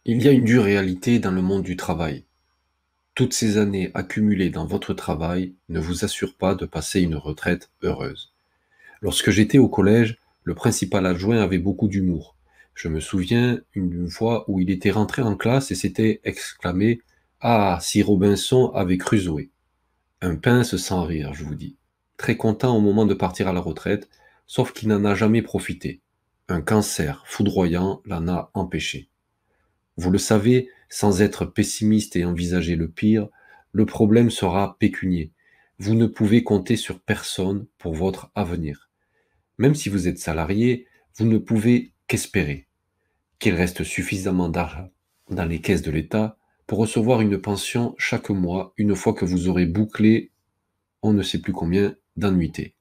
Il y a une dure réalité dans le monde du travail. Toutes ces années accumulées dans votre travail ne vous assurent pas de passer une retraite heureuse. Lorsque j'étais au collège, le principal adjoint avait beaucoup d'humour. Je me souviens une fois où il était rentré en classe et s'était exclamé: «Ah, si Robinson avait Crusoe!» Un pince sans rire, je vous dis. Très content au moment de partir à la retraite, sauf qu'il n'en a jamais profité. Un cancer foudroyant l'en a empêché. Vous le savez, sans être pessimiste et envisager le pire, le problème sera pécunier. Vous ne pouvez compter sur personne pour votre avenir. Même si vous êtes salarié, vous ne pouvez qu'espérer qu'il reste suffisamment d'argent dans les caisses de l'État pour recevoir une pension chaque mois une fois que vous aurez bouclé on ne sait plus combien d'annuités.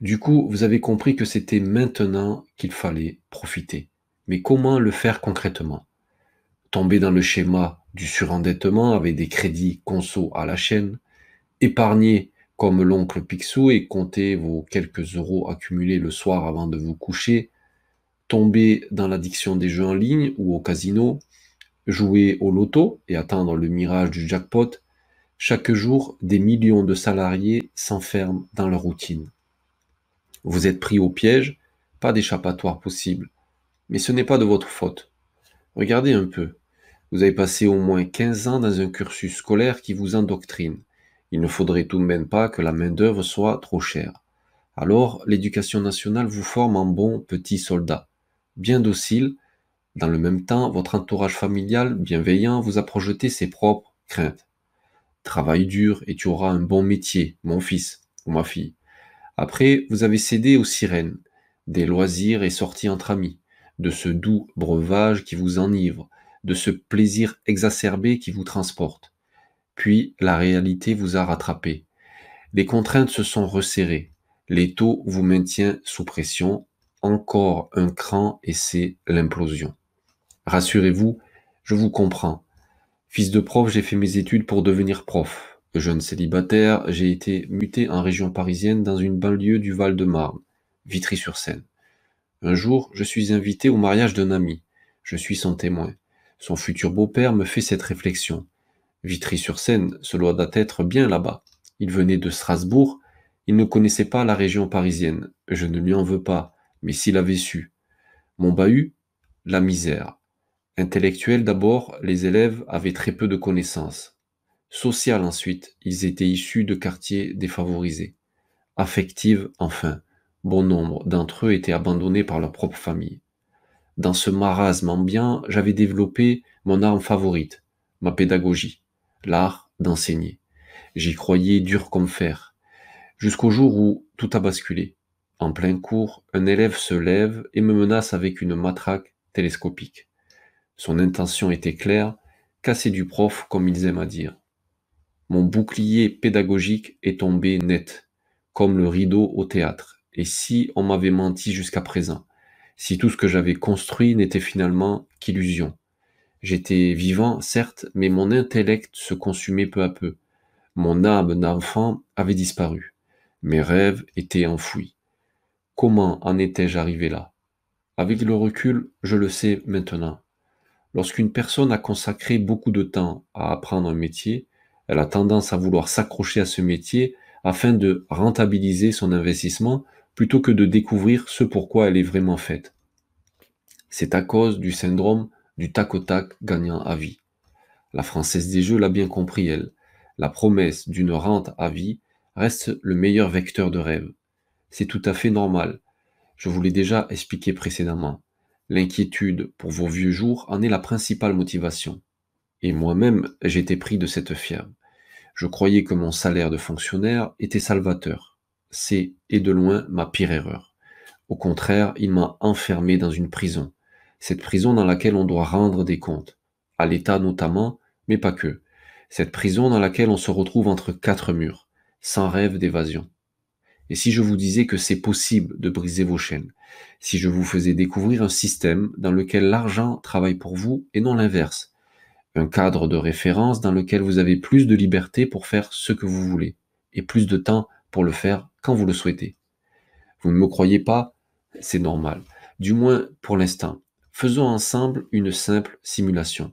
Du coup, vous avez compris que c'était maintenant qu'il fallait profiter. Mais comment le faire concrètement? Tomber dans le schéma du surendettement avec des crédits conso à la chaîne, épargner comme l'oncle Picsou et compter vos quelques euros accumulés le soir avant de vous coucher, tomber dans l'addiction des jeux en ligne ou au casino, jouer au loto et attendre le mirage du jackpot. Chaque jour, des millions de salariés s'enferment dans leur routine. Vous êtes pris au piège, pas d'échappatoire possible. Mais ce n'est pas de votre faute. Regardez un peu. Vous avez passé au moins 15 ans dans un cursus scolaire qui vous endoctrine. Il ne faudrait tout de même pas que la main-d'œuvre soit trop chère. Alors, l'éducation nationale vous forme en bon petit soldat. Bien docile, dans le même temps, votre entourage familial bienveillant vous a projeté ses propres craintes. Travaille dur et tu auras un bon métier, mon fils ou ma fille. Après, vous avez cédé aux sirènes, des loisirs et sorties entre amis, de ce doux breuvage qui vous enivre, de ce plaisir exacerbé qui vous transporte. Puis la réalité vous a rattrapé. Les contraintes se sont resserrées. L'étau vous maintient sous pression. Encore un cran et c'est l'implosion. Rassurez-vous, je vous comprends. Fils de prof, j'ai fait mes études pour devenir prof. Jeune célibataire, j'ai été muté en région parisienne dans une banlieue du Val-de-Marne, Vitry-sur-Seine. Un jour, je suis invité au mariage d'un ami. Je suis son témoin. Son futur beau-père me fait cette réflexion. Vitry-sur-Seine, cela doit être bien là-bas. Il venait de Strasbourg, il ne connaissait pas la région parisienne. Je ne lui en veux pas, mais s'il avait su. Mon bahut, la misère. Intellectuel d'abord, les élèves avaient très peu de connaissances. Social ensuite, ils étaient issus de quartiers défavorisés. Affective enfin, bon nombre d'entre eux étaient abandonnés par leur propre famille. Dans ce marasme ambiant, j'avais développé mon arme favorite, ma pédagogie, l'art d'enseigner. J'y croyais dur comme fer, jusqu'au jour où tout a basculé. En plein cours, un élève se lève et me menace avec une matraque télescopique. Son intention était claire, casser du prof comme ils aiment à dire. Mon bouclier pédagogique est tombé net, comme le rideau au théâtre. Et si on m'avait menti jusqu'à présent? Si tout ce que j'avais construit n'était finalement qu'illusion? J'étais vivant, certes, mais mon intellect se consumait peu à peu. Mon âme d'enfant avait disparu. Mes rêves étaient enfouis. Comment en étais-je arrivé là? Avec le recul, je le sais maintenant. Lorsqu'une personne a consacré beaucoup de temps à apprendre un métier, elle a tendance à vouloir s'accrocher à ce métier afin de rentabiliser son investissement plutôt que de découvrir ce pourquoi elle est vraiment faite. C'est à cause du syndrome du tac au tac gagnant à vie. La Française des Jeux l'a bien compris, elle. La promesse d'une rente à vie reste le meilleur vecteur de rêve. C'est tout à fait normal. Je vous l'ai déjà expliqué précédemment. L'inquiétude pour vos vieux jours en est la principale motivation. Et moi-même, j'étais pris de cette fièvre. Je croyais que mon salaire de fonctionnaire était salvateur. C'est, et de loin, ma pire erreur. Au contraire, il m'a enfermé dans une prison. Cette prison dans laquelle on doit rendre des comptes. À l'État notamment, mais pas que. Cette prison dans laquelle on se retrouve entre quatre murs, sans rêve d'évasion. Et si je vous disais que c'est possible de briser vos chaînes, si je vous faisais découvrir un système dans lequel l'argent travaille pour vous et non l'inverse, un cadre de référence dans lequel vous avez plus de liberté pour faire ce que vous voulez et plus de temps pour le faire quand vous le souhaitez. Vous ne me croyez pas? C'est normal. Du moins pour l'instant. Faisons ensemble une simple simulation.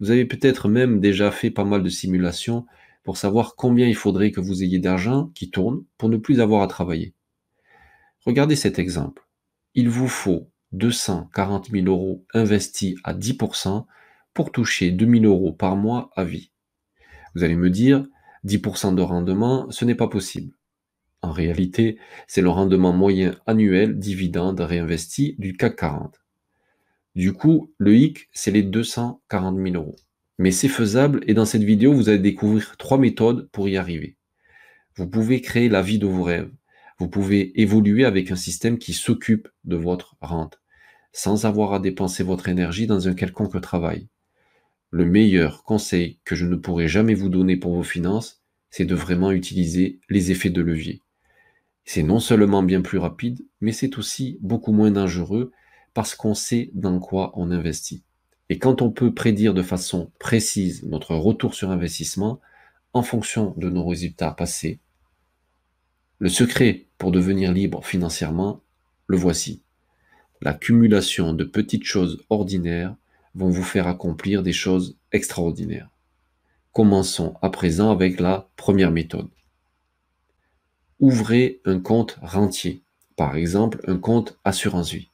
Vous avez peut-être même déjà fait pas mal de simulations pour savoir combien il faudrait que vous ayez d'argent qui tourne pour ne plus avoir à travailler. Regardez cet exemple. Il vous faut 240 000 euros investis à 10% pour toucher 2 000 euros par mois à vie. Vous allez me dire, 10% de rendement, ce n'est pas possible. En réalité, c'est le rendement moyen annuel dividende réinvesti du CAC 40. Du coup, le hic, c'est les 240 000 euros. Mais c'est faisable et dans cette vidéo, vous allez découvrir 3 méthodes pour y arriver. Vous pouvez créer la vie de vos rêves. Vous pouvez évoluer avec un système qui s'occupe de votre rente, sans avoir à dépenser votre énergie dans un quelconque travail. Le meilleur conseil que je ne pourrai jamais vous donner pour vos finances, c'est de vraiment utiliser les effets de levier. C'est non seulement bien plus rapide, mais c'est aussi beaucoup moins dangereux parce qu'on sait dans quoi on investit. Et quand on peut prédire de façon précise notre retour sur investissement en fonction de nos résultats passés, le secret pour devenir libre financièrement, le voici. L'accumulation de petites choses ordinaires vont vous faire accomplir des choses extraordinaires. Commençons à présent avec la première méthode. Ouvrez un compte rentier, par exemple un compte assurance vie.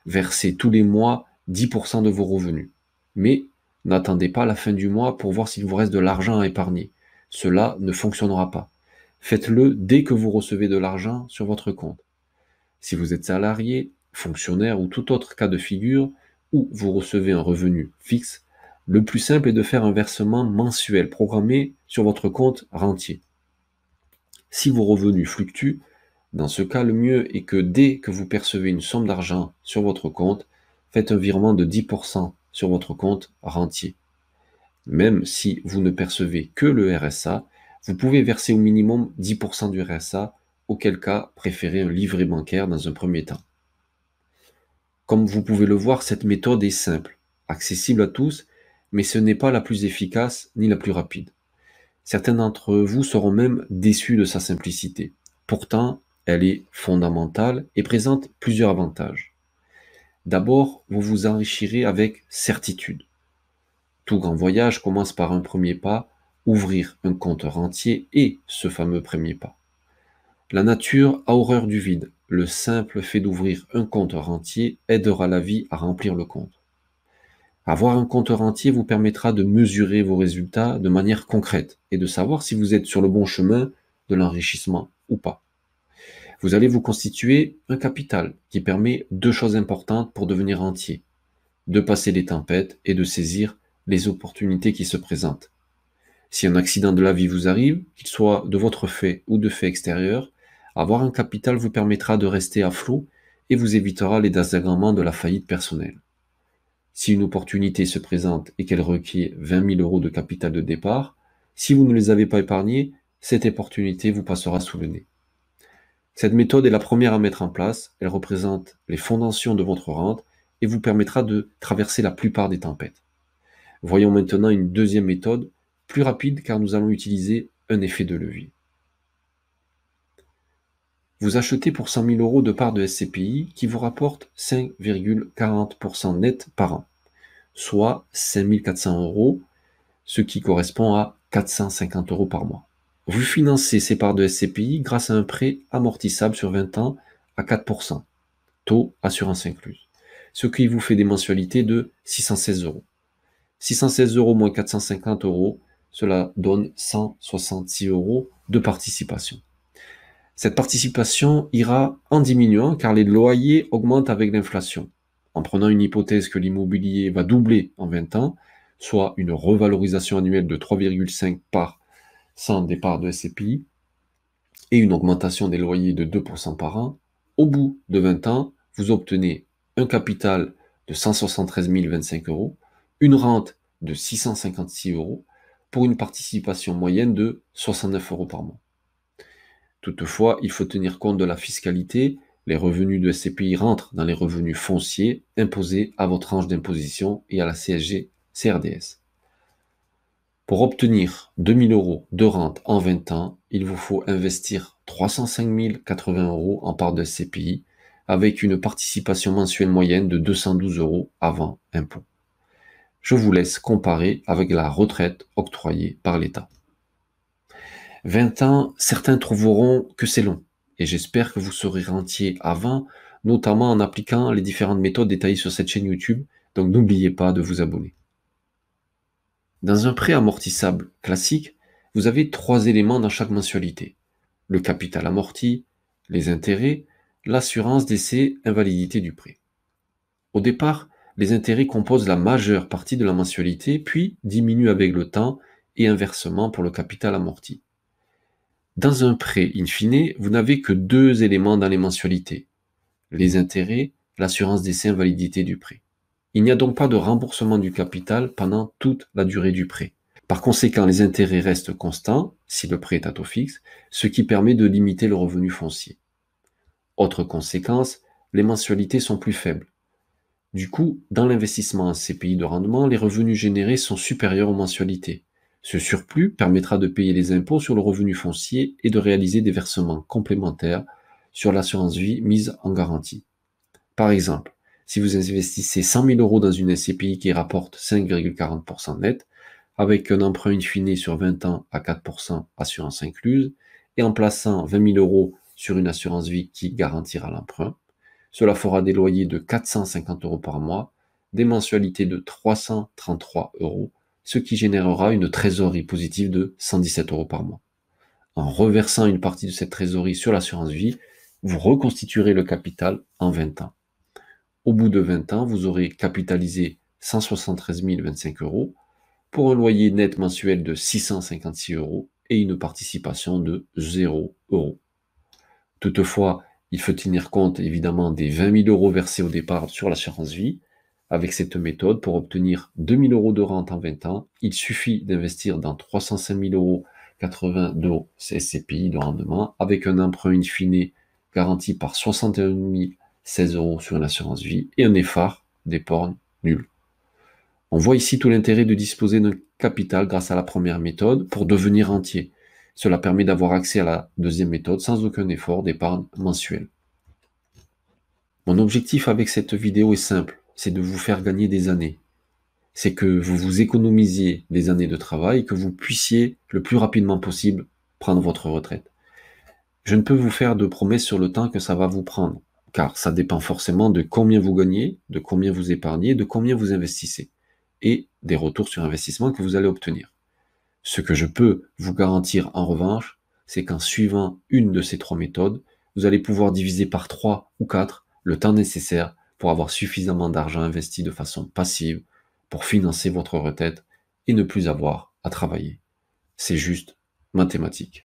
Versez tous les mois 10% de vos revenus. Mais n'attendez pas la fin du mois pour voir s'il vous reste de l'argent à épargner. Cela ne fonctionnera pas. Faites-le dès que vous recevez de l'argent sur votre compte. Si vous êtes salarié, fonctionnaire ou tout autre cas de figure où vous recevez un revenu fixe, le plus simple est de faire un versement mensuel programmé sur votre compte rentier. Si vos revenus fluctuent, dans ce cas, le mieux est que dès que vous percevez une somme d'argent sur votre compte, faites un virement de 10% sur votre compte rentier. Même si vous ne percevez que le RSA, vous pouvez verser au minimum 10% du RSA, auquel cas préférez un livret bancaire dans un premier temps. Comme vous pouvez le voir, cette méthode est simple, accessible à tous, mais ce n'est pas la plus efficace ni la plus rapide. Certains d'entre vous seront même déçus de sa simplicité. Pourtant, elle est fondamentale et présente plusieurs avantages. D'abord, vous vous enrichirez avec certitude. Tout grand voyage commence par un premier pas, ouvrir un compte rentier et ce fameux premier pas. La nature a horreur du vide. Le simple fait d'ouvrir un compte rentier aidera la vie à remplir le compte. Avoir un compte rentier vous permettra de mesurer vos résultats de manière concrète et de savoir si vous êtes sur le bon chemin de l'enrichissement ou pas. Vous allez vous constituer un capital qui permet deux choses importantes pour devenir rentier: de passer les tempêtes et de saisir les opportunités qui se présentent. Si un accident de la vie vous arrive, qu'il soit de votre fait ou de fait extérieur, avoir un capital vous permettra de rester à flot et vous évitera les désagréments de la faillite personnelle. Si une opportunité se présente et qu'elle requiert 20 000 euros de capital de départ, si vous ne les avez pas épargnés, cette opportunité vous passera sous le nez. Cette méthode est la première à mettre en place, elle représente les fondations de votre rente et vous permettra de traverser la plupart des tempêtes. Voyons maintenant une deuxième méthode, plus rapide car nous allons utiliser un effet de levier. Vous achetez pour 100 000 euros de parts de SCPI qui vous rapportent 5,40% net par an, soit 5 400 euros, ce qui correspond à 450 euros par mois. Vous financez ces parts de SCPI grâce à un prêt amortissable sur 20 ans à 4%, taux assurance incluse, ce qui vous fait des mensualités de 616 euros. 616 euros moins 450 euros, cela donne 166 euros de participation. Cette participation ira en diminuant car les loyers augmentent avec l'inflation. En prenant une hypothèse que l'immobilier va doubler en 20 ans, soit une revalorisation annuelle de 3,5% des parts de SCPI et une augmentation des loyers de 2% par an, au bout de 20 ans, vous obtenez un capital de 173 025 euros, une rente de 656 euros pour une participation moyenne de 69 euros par mois. Toutefois, il faut tenir compte de la fiscalité. Les revenus de SCPI rentrent dans les revenus fonciers imposés à votre tranche d'imposition et à la CSG-CRDS. Pour obtenir 2 000 euros de rente en 20 ans, il vous faut investir 305 080 euros en part de SCPI, avec une participation mensuelle moyenne de 212 € avant impôt. Je vous laisse comparer avec la retraite octroyée par l'État. 20 ans, certains trouveront que c'est long, et j'espère que vous serez rentier à 20, notamment en appliquant les différentes méthodes détaillées sur cette chaîne YouTube, donc n'oubliez pas de vous abonner. Dans un prêt amortissable classique, vous avez 3 éléments dans chaque mensualité: le capital amorti, les intérêts, l'assurance décès, invalidité du prêt. Au départ, les intérêts composent la majeure partie de la mensualité, puis diminuent avec le temps et inversement pour le capital amorti. Dans un prêt in fine, vous n'avez que 2 éléments dans les mensualités: les intérêts, l'assurance décès, invalidité du prêt. Il n'y a donc pas de remboursement du capital pendant toute la durée du prêt. Par conséquent, les intérêts restent constants si le prêt est à taux fixe, ce qui permet de limiter le revenu foncier. Autre conséquence, les mensualités sont plus faibles. Du coup, dans l'investissement en CPI de rendement, les revenus générés sont supérieurs aux mensualités. Ce surplus permettra de payer les impôts sur le revenu foncier et de réaliser des versements complémentaires sur l'assurance vie mise en garantie. Par exemple, si vous investissez 100 000 € dans une SCPI qui rapporte 5,40% net, avec un emprunt in fine sur 20 ans à 4% assurance incluse, et en plaçant 20 000 € sur une assurance vie qui garantira l'emprunt, cela fera des loyers de 450 € par mois, des mensualités de 333 €, ce qui générera une trésorerie positive de 117 € par mois. En reversant une partie de cette trésorerie sur l'assurance vie, vous reconstituerez le capital en 20 ans. Au bout de 20 ans, vous aurez capitalisé 173 025 € pour un loyer net mensuel de 656 € et une participation de 0 €. Toutefois, il faut tenir compte évidemment des 20 000 € versés au départ sur l'assurance vie. Avec cette méthode, pour obtenir 2 000 € de rente en 20 ans, il suffit d'investir dans 305 000 € 80 de SCPI de rendement, avec un emprunt in fine garanti par 61 016 € sur une assurance vie et un effort d'épargne nul. On voit ici tout l'intérêt de disposer d'un capital grâce à la première méthode pour devenir rentier. Cela permet d'avoir accès à la deuxième méthode sans aucun effort d'épargne mensuel. Mon objectif avec cette vidéo est simple, c'est de vous faire gagner des années. C'est que vous vous économisiez des années de travail et que vous puissiez le plus rapidement possible prendre votre retraite. Je ne peux vous faire de promesses sur le temps que ça va vous prendre, car ça dépend forcément de combien vous gagnez, de combien vous épargnez, de combien vous investissez, et des retours sur investissement que vous allez obtenir. Ce que je peux vous garantir en revanche, c'est qu'en suivant une de ces 3 méthodes, vous allez pouvoir diviser par 3 ou 4 le temps nécessaire pour avoir suffisamment d'argent investi de façon passive pour financer votre retraite et ne plus avoir à travailler. C'est juste mathématique.